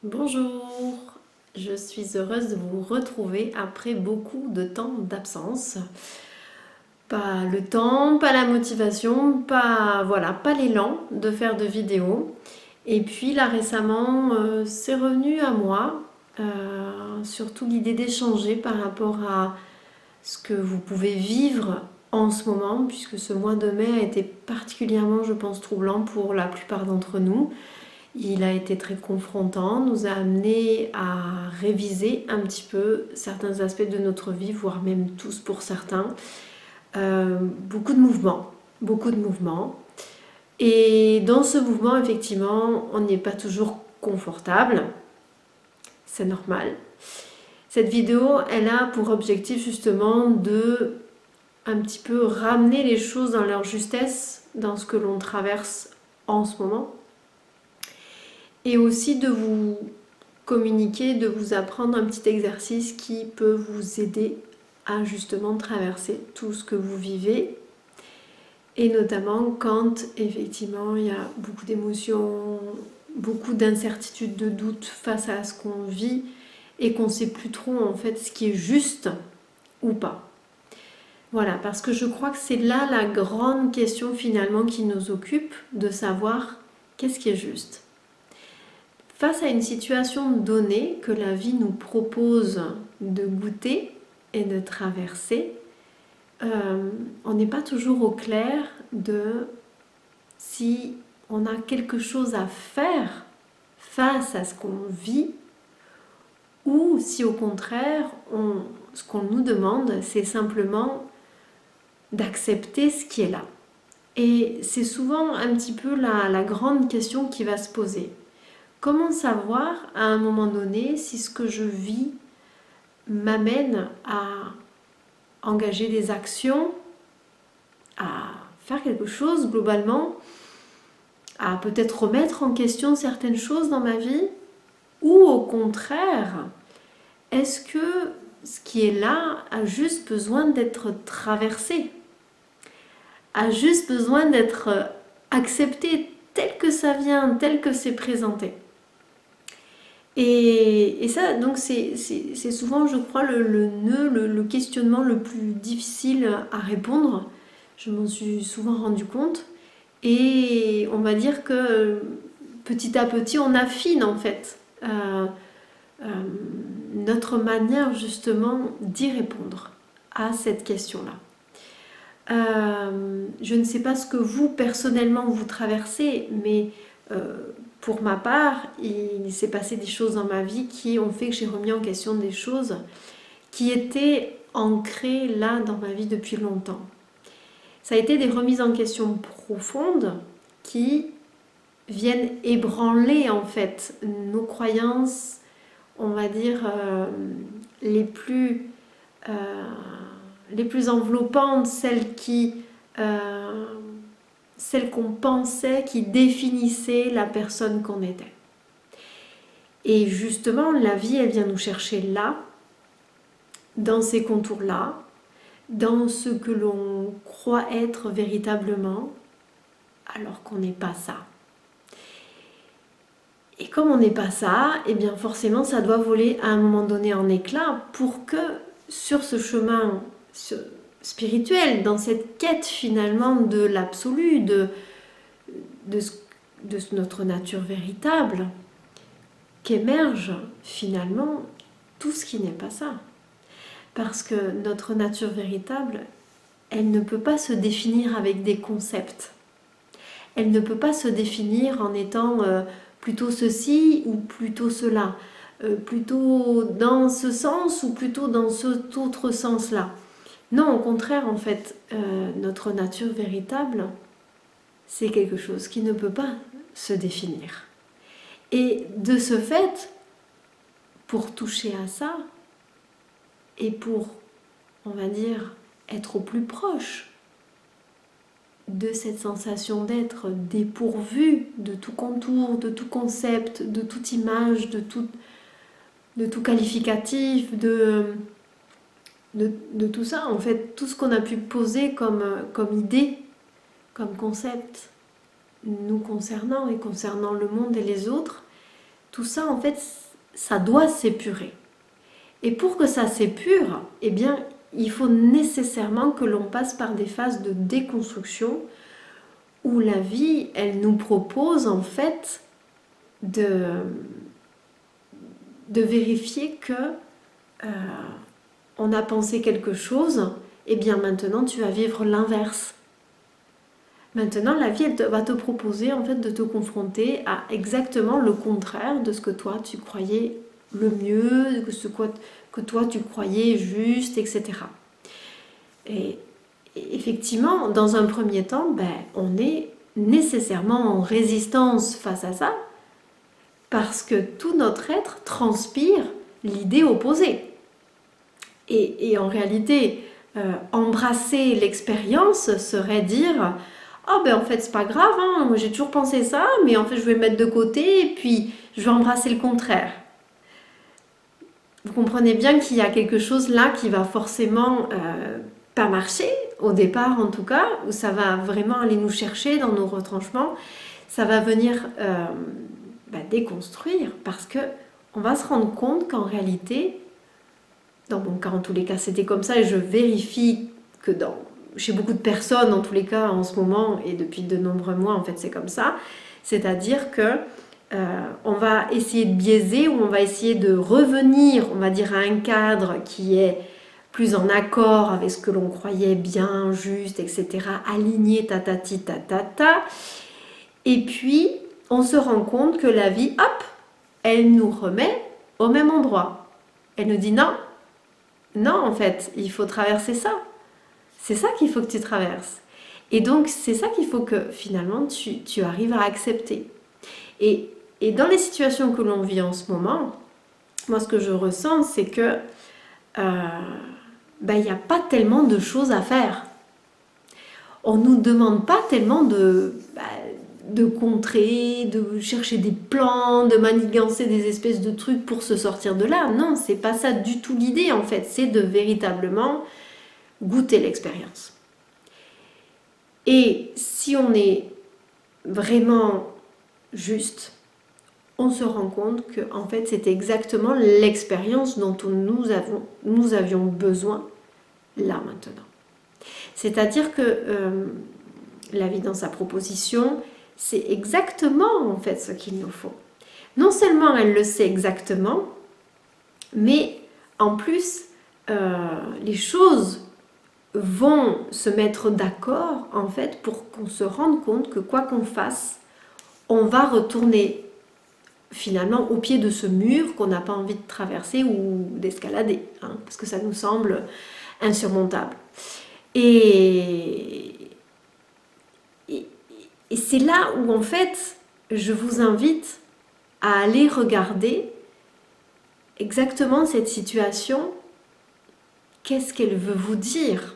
Bonjour, je suis heureuse de vous retrouver après beaucoup de temps d'absence. Pas le temps, pas la motivation, pas l'élan de faire de vidéos. Et puis là récemment, c'est revenu à moi, surtout l'idée d'échanger par rapport à ce que vous pouvez vivre en ce moment, puisque ce mois de mai a été particulièrement, je pense, troublant pour la plupart d'entre nous. Il a été très confrontant, nous a amené à réviser un petit peu certains aspects de notre vie, voire même tous pour certains. Beaucoup de mouvements, beaucoup de mouvements. Et dans ce mouvement, effectivement, on n'est pas toujours confortable. C'est normal. Cette vidéo, elle a pour objectif justement de un petit peu ramener les choses dans leur justesse, dans ce que l'on traverse en ce moment. Et aussi de vous communiquer, de vous apprendre un petit exercice qui peut vous aider à justement traverser tout ce que vous vivez. Et notamment quand effectivement il y a beaucoup d'émotions, beaucoup d'incertitudes, de doutes face à ce qu'on vit et qu'on ne sait plus trop en fait ce qui est juste ou pas. Voilà, parce que je crois que c'est là la grande question finalement qui nous occupe, de savoir qu'est-ce qui est juste. Face à une situation donnée que la vie nous propose de goûter et de traverser, on n'est pas toujours au clair de si on a quelque chose à faire face à ce qu'on vit ou si au contraire, ce qu'on nous demande, c'est simplement d'accepter ce qui est là. Et c'est souvent un petit peu la grande question qui va se poser. Comment savoir à un moment donné si ce que je vis m'amène à engager des actions, à faire quelque chose globalement, à peut-être remettre en question certaines choses dans ma vie, ou au contraire, est-ce que ce qui est là a juste besoin d'être traversé, a juste besoin d'être accepté tel que ça vient, tel que c'est présenté. Et ça, donc c'est souvent, je crois, le nœud, le questionnement le plus difficile à répondre. Je m'en suis souvent rendu compte. Et on va dire que petit à petit, on affine en fait notre manière justement d'y répondre à cette question-là. Je ne sais pas ce que vous, personnellement, vous traversez, mais pour ma part, il s'est passé des choses dans ma vie qui ont fait que j'ai remis en question des choses qui étaient ancrées là dans ma vie depuis longtemps. Ça a été des remises en question profondes qui viennent ébranler en fait nos croyances, on va dire les plus enveloppantes, celles qu'on pensait qui définissaient la personne qu'on était. Et justement, la vie, elle vient nous chercher là, dans ces contours-là, dans ce que l'on croit être véritablement, alors qu'on n'est pas ça. Et comme on n'est pas ça, et bien forcément, ça doit voler à un moment donné en éclats pour que sur ce chemin spirituel, dans cette quête finalement de l'absolu, de notre nature véritable, qu'émerge finalement tout ce qui n'est pas ça. Parce que notre nature véritable, elle ne peut pas se définir avec des concepts. Elle ne peut pas se définir en étant plutôt ceci ou plutôt cela, plutôt dans ce sens ou plutôt dans cet autre sens-là. Non, au contraire, en fait, notre nature véritable, c'est quelque chose qui ne peut pas se définir. Et de ce fait, pour toucher à ça, et pour, on va dire, être au plus proche de cette sensation d'être dépourvu de tout contour, de tout concept, de toute image, de tout qualificatif, de tout ça, en fait, tout ce qu'on a pu poser comme idée, comme concept, nous concernant et concernant le monde et les autres, tout ça en fait, ça doit s'épurer. Et pour que ça s'épure, eh bien, il faut nécessairement que l'on passe par des phases de déconstruction où la vie, elle nous propose en fait de vérifier que on a pensé quelque chose, et bien maintenant tu vas vivre l'inverse. Maintenant la vie elle va te proposer en fait de te confronter à exactement le contraire de ce que toi tu croyais le mieux, que toi tu croyais juste, etc. Et effectivement, dans un premier temps, on est nécessairement en résistance face à ça, parce que tout notre être transpire l'idée opposée. Et en réalité, embrasser l'expérience serait dire « Ah en fait c'est pas grave, hein, moi j'ai toujours pensé ça, mais en fait je vais me mettre de côté et puis je vais embrasser le contraire. » Vous comprenez bien qu'il y a quelque chose là qui va forcément pas marcher, au départ en tout cas, où ça va vraiment aller nous chercher dans nos retranchements, ça va venir déconstruire, parce que on va se rendre compte qu'en réalité, dans mon cas en tous les cas c'était comme ça, et je vérifie que chez beaucoup de personnes en tous les cas en ce moment, et depuis de nombreux mois en fait c'est comme ça, c'est-à-dire que on va essayer de biaiser, ou on va essayer de revenir, on va dire, à un cadre qui est plus en accord avec ce que l'on croyait bien, juste, etc., aligné, tatati, tatata, et puis on se rend compte que la vie, hop, elle nous remet au même endroit. Elle nous dit non, en fait, il faut traverser ça. C'est ça qu'il faut que tu traverses. Et donc, c'est ça qu'il faut que finalement tu arrives à accepter. Et dans les situations que l'on vit en ce moment, moi ce que je ressens, c'est que il n'y a pas tellement de choses à faire. On ne nous demande pas tellement de contrer, de chercher des plans, de manigancer des espèces de trucs pour se sortir de là. Non, c'est pas ça du tout l'idée en fait. C'est de véritablement goûter l'expérience. Et si on est vraiment juste, on se rend compte que en fait c'était exactement l'expérience dont nous avions besoin là maintenant. C'est-à-dire que la vie dans sa proposition, c'est exactement en fait ce qu'il nous faut. Non seulement elle le sait exactement, mais en plus les choses vont se mettre d'accord en fait pour qu'on se rende compte que quoi qu'on fasse, on va retourner finalement au pied de ce mur qu'on n'a pas envie de traverser ou d'escalader, hein, parce que ça nous semble insurmontable. Et c'est là où en fait je vous invite à aller regarder exactement cette situation. Qu'est-ce qu'elle veut vous dire?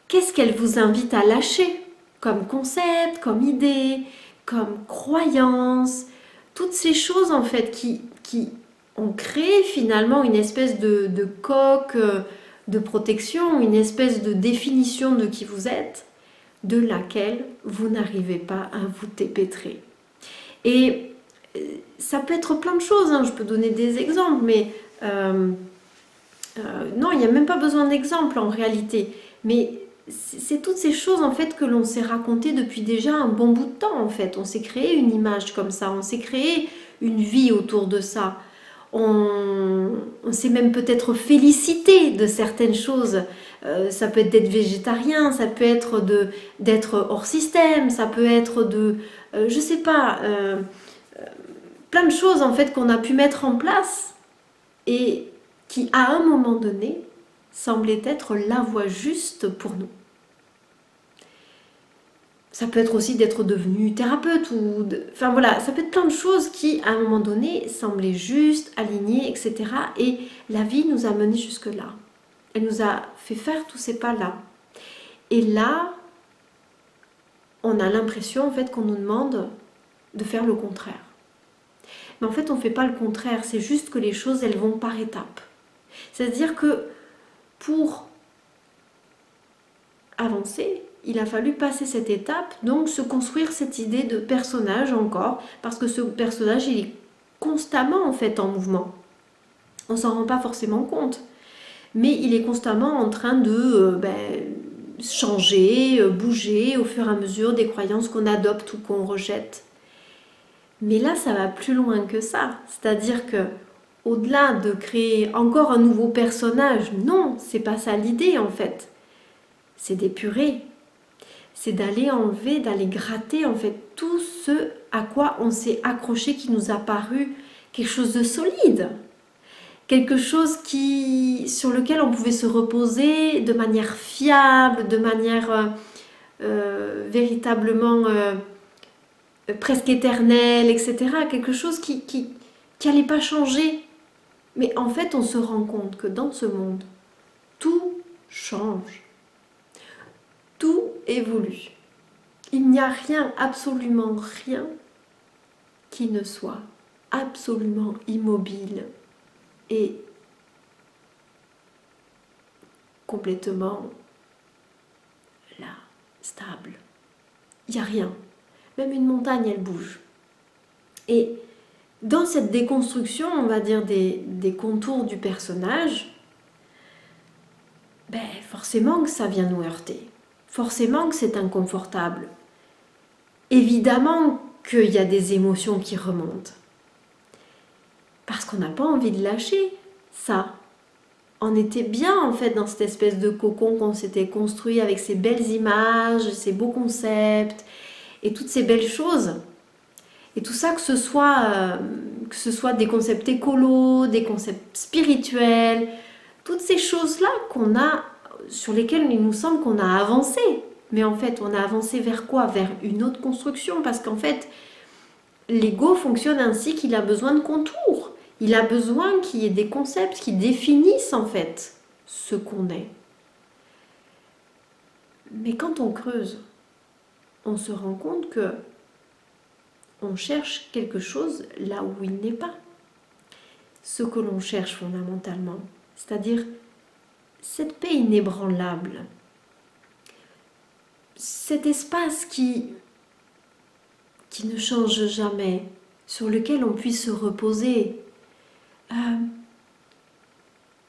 Qu'est-ce qu'elle vous invite à lâcher comme concept, comme idée, comme croyance? Toutes ces choses en fait qui ont créé finalement une espèce de coque de protection, une espèce de définition de qui vous êtes, de laquelle vous n'arrivez pas à vous dépêtrer. Et ça peut être plein de choses, hein. Je peux donner des exemples, mais non, il n'y a même pas besoin d'exemples en réalité. Mais c'est toutes ces choses en fait que l'on s'est racontées depuis déjà un bon bout de temps en fait. On s'est créé une image comme ça, on s'est créé une vie autour de ça. On s'est même peut-être félicité de certaines choses. Ça peut être d'être végétarien, ça peut être d'être hors système, ça peut être je sais pas, plein de choses en fait qu'on a pu mettre en place et qui à un moment donné semblait être la voie juste pour nous. Ça peut être aussi d'être devenu thérapeute enfin voilà, ça peut être plein de choses qui à un moment donné semblaient justes, alignées, etc. Et la vie nous a menés jusque-là. Elle nous a fait faire tous ces pas-là. Et là, on a l'impression en fait qu'on nous demande de faire le contraire. Mais en fait, on ne fait pas le contraire, c'est juste que les choses, elles vont par étapes. C'est-à-dire que pour avancer, il a fallu passer cette étape, donc se construire cette idée de personnage encore, parce que ce personnage, il est constamment en fait en mouvement. On s'en rend pas forcément compte, mais il est constamment en train de changer, bouger au fur et à mesure des croyances qu'on adopte ou qu'on rejette. Mais là, ça va plus loin que ça. C'est-à-dire que, au-delà de créer encore un nouveau personnage, non, c'est pas ça l'idée en fait. C'est d'épurer. C'est d'aller enlever, d'aller gratter en fait tout ce à quoi on s'est accroché qui nous a paru quelque chose de solide. Quelque chose sur lequel on pouvait se reposer de manière fiable, de manière véritablement presque éternelle, etc. Quelque chose qui n'allait pas changer. Mais en fait, on se rend compte que dans ce monde, tout change. Tout évolue. Il n'y a rien, absolument rien, qui ne soit absolument immobile et complètement là, stable. Il n'y a rien. Même une montagne, elle bouge. Et dans cette déconstruction, on va dire, des contours du personnage, forcément que ça vient nous heurter. Forcément que c'est inconfortable. Évidemment qu'il y a des émotions qui remontent. Parce qu'on n'a pas envie de lâcher ça. On était bien en fait dans cette espèce de cocon qu'on s'était construit avec ces belles images, ces beaux concepts et toutes ces belles choses. Et tout ça, que ce soit des concepts écolos, des concepts spirituels, toutes ces choses-là sur lesquelles il nous semble qu'on a avancé. Mais en fait, on a avancé vers quoi? Vers une autre construction. Parce qu'en fait, l'ego fonctionne ainsi qu'il a besoin de contours. Il a besoin qu'il y ait des concepts qui définissent en fait ce qu'on est. Mais quand on creuse, on se rend compte que on cherche quelque chose là où il n'est pas. Ce que l'on cherche fondamentalement, c'est-à-dire cette paix inébranlable, cet espace qui ne change jamais, sur lequel on puisse se reposer.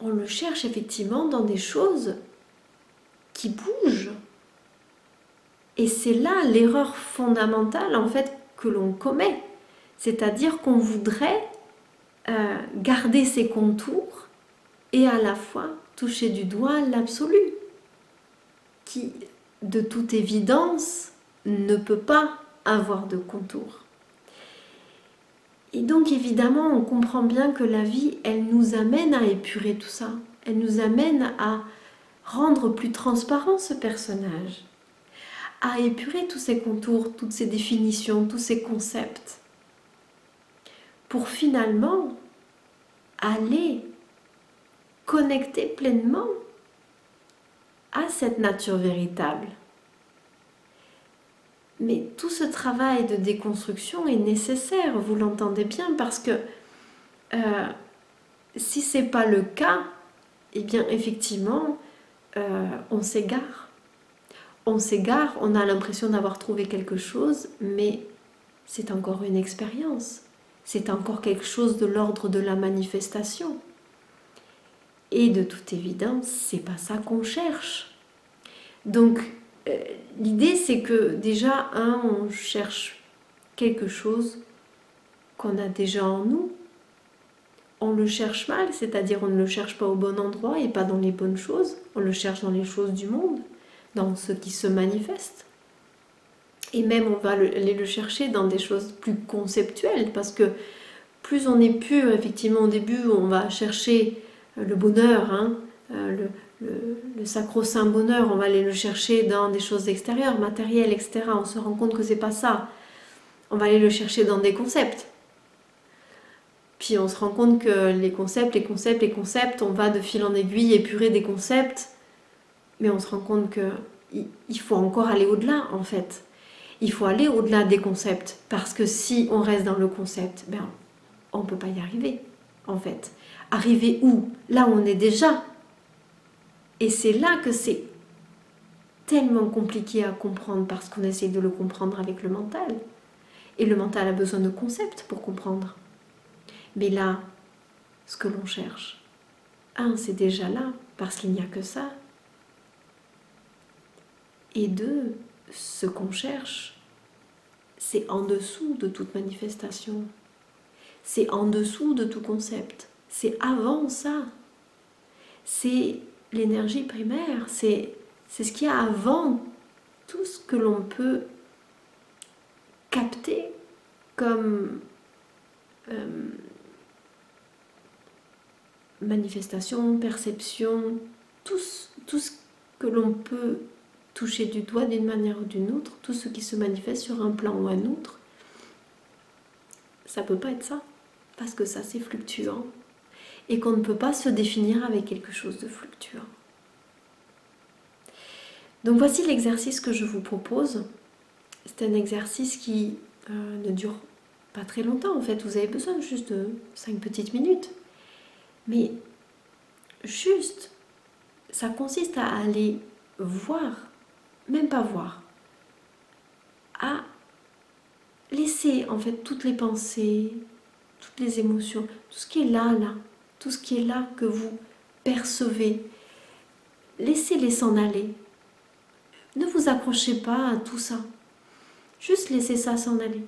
On le cherche effectivement dans des choses qui bougent. Et c'est là l'erreur fondamentale en fait que l'on commet. C'est-à-dire qu'on voudrait garder ses contours et à la fois toucher du doigt l'absolu, qui de toute évidence ne peut pas avoir de contours. Et donc évidemment, on comprend bien que la vie, elle nous amène à épurer tout ça. Elle nous amène à rendre plus transparent ce personnage, à épurer tous ces contours, toutes ces définitions, tous ces concepts, pour finalement aller connecter pleinement à cette nature véritable. Mais tout ce travail de déconstruction est nécessaire, vous l'entendez bien, parce que si ce n'est pas le cas, eh bien effectivement, on s'égare. On s'égare, on a l'impression d'avoir trouvé quelque chose, mais c'est encore une expérience. C'est encore quelque chose de l'ordre de la manifestation. Et de toute évidence, c'est pas ça qu'on cherche. Donc, l'idée, c'est que déjà, on cherche quelque chose qu'on a déjà en nous. On le cherche mal, c'est-à-dire on ne le cherche pas au bon endroit et pas dans les bonnes choses. On le cherche dans les choses du monde, dans ce qui se manifeste. Et même, on va aller le chercher dans des choses plus conceptuelles, parce que plus on est pur, effectivement, au début, on va chercher le bonheur, le sacro-saint bonheur, on va aller le chercher dans des choses extérieures, matérielles, etc. On se rend compte que c'est pas ça. On va aller le chercher dans des concepts. Puis on se rend compte que les concepts, on va de fil en aiguille épurer des concepts, mais on se rend compte qu'il faut encore aller au-delà, en fait. Il faut aller au-delà des concepts, parce que si on reste dans le concept, on ne peut pas y arriver, en fait. Arriver où? Là où on est déjà. Et c'est là que c'est tellement compliqué à comprendre, parce qu'on essaie de le comprendre avec le mental. Et le mental a besoin de concepts pour comprendre. Mais là, ce que l'on cherche, c'est déjà là, parce qu'il n'y a que ça. Et deux, ce qu'on cherche, c'est en dessous de toute manifestation. C'est en dessous de tout concept. C'est avant ça. C'est l'énergie primaire. C'est ce qu'il y a avant tout ce que l'on peut capter comme manifestation, perception, tout ce que l'on peut toucher du doigt d'une manière ou d'une autre, tout ce qui se manifeste sur un plan ou un autre, ça peut pas être ça, parce que ça c'est fluctuant, et qu'on ne peut pas se définir avec quelque chose de fluctuant. Donc voici l'exercice que je vous propose. C'est un exercice qui ne dure pas très longtemps en fait, vous avez besoin juste de 5 petites minutes. Mais juste, ça consiste à aller voir, même pas voir, à laisser en fait toutes les pensées, toutes les émotions, tout ce qui est là, tout ce qui est là que vous percevez, laissez-les s'en aller. Ne vous accrochez pas à tout ça, juste laissez ça s'en aller.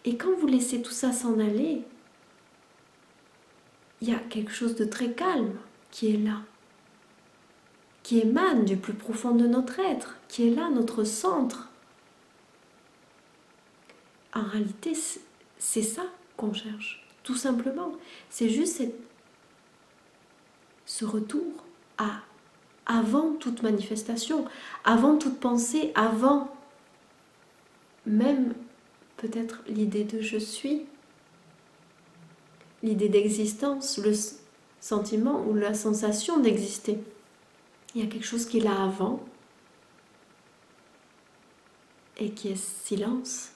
Et quand vous laissez tout ça s'en aller, il y a quelque chose de très calme qui est là, qui émane du plus profond de notre être, qui est là, notre centre. En réalité, c'est ça qu'on cherche, tout simplement. C'est juste ce retour à avant toute manifestation, avant toute pensée, avant même peut-être l'idée de je suis, l'idée d'existence, le sentiment ou la sensation d'exister. Il y a quelque chose qui est là avant et qui est silence,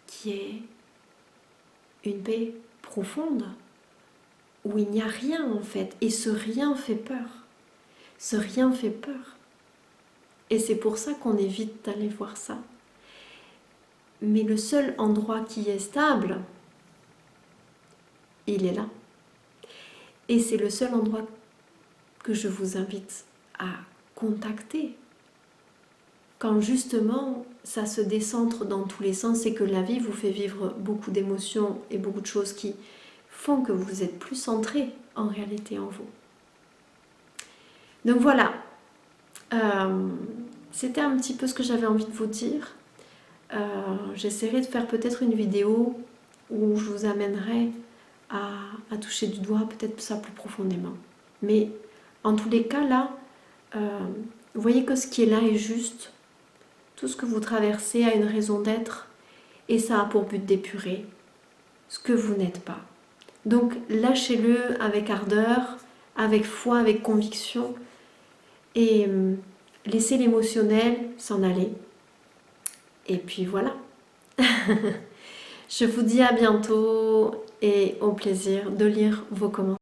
qui est une paix profonde où il n'y a rien en fait, et ce rien fait peur. Ce rien fait peur. Et c'est pour ça qu'on évite d'aller voir ça. Mais le seul endroit qui est stable, il est là. Et c'est le seul endroit que je vous invite à contacter. Quand justement ça se décentre dans tous les sens et que la vie vous fait vivre beaucoup d'émotions et beaucoup de choses qui font que vous êtes plus centré en réalité en vous. Donc voilà, c'était un petit peu ce que j'avais envie de vous dire. J'essaierai de faire peut-être une vidéo où je vous amènerai à toucher du doigt peut-être ça plus profondément. Mais en tous les cas là, vous voyez que ce qui est là est juste. Tout ce que vous traversez a une raison d'être et ça a pour but d'épurer ce que vous n'êtes pas. Donc lâchez-le avec ardeur, avec foi, avec conviction et laissez l'émotionnel s'en aller. Et puis voilà. Je vous dis à bientôt et au plaisir de lire vos commentaires.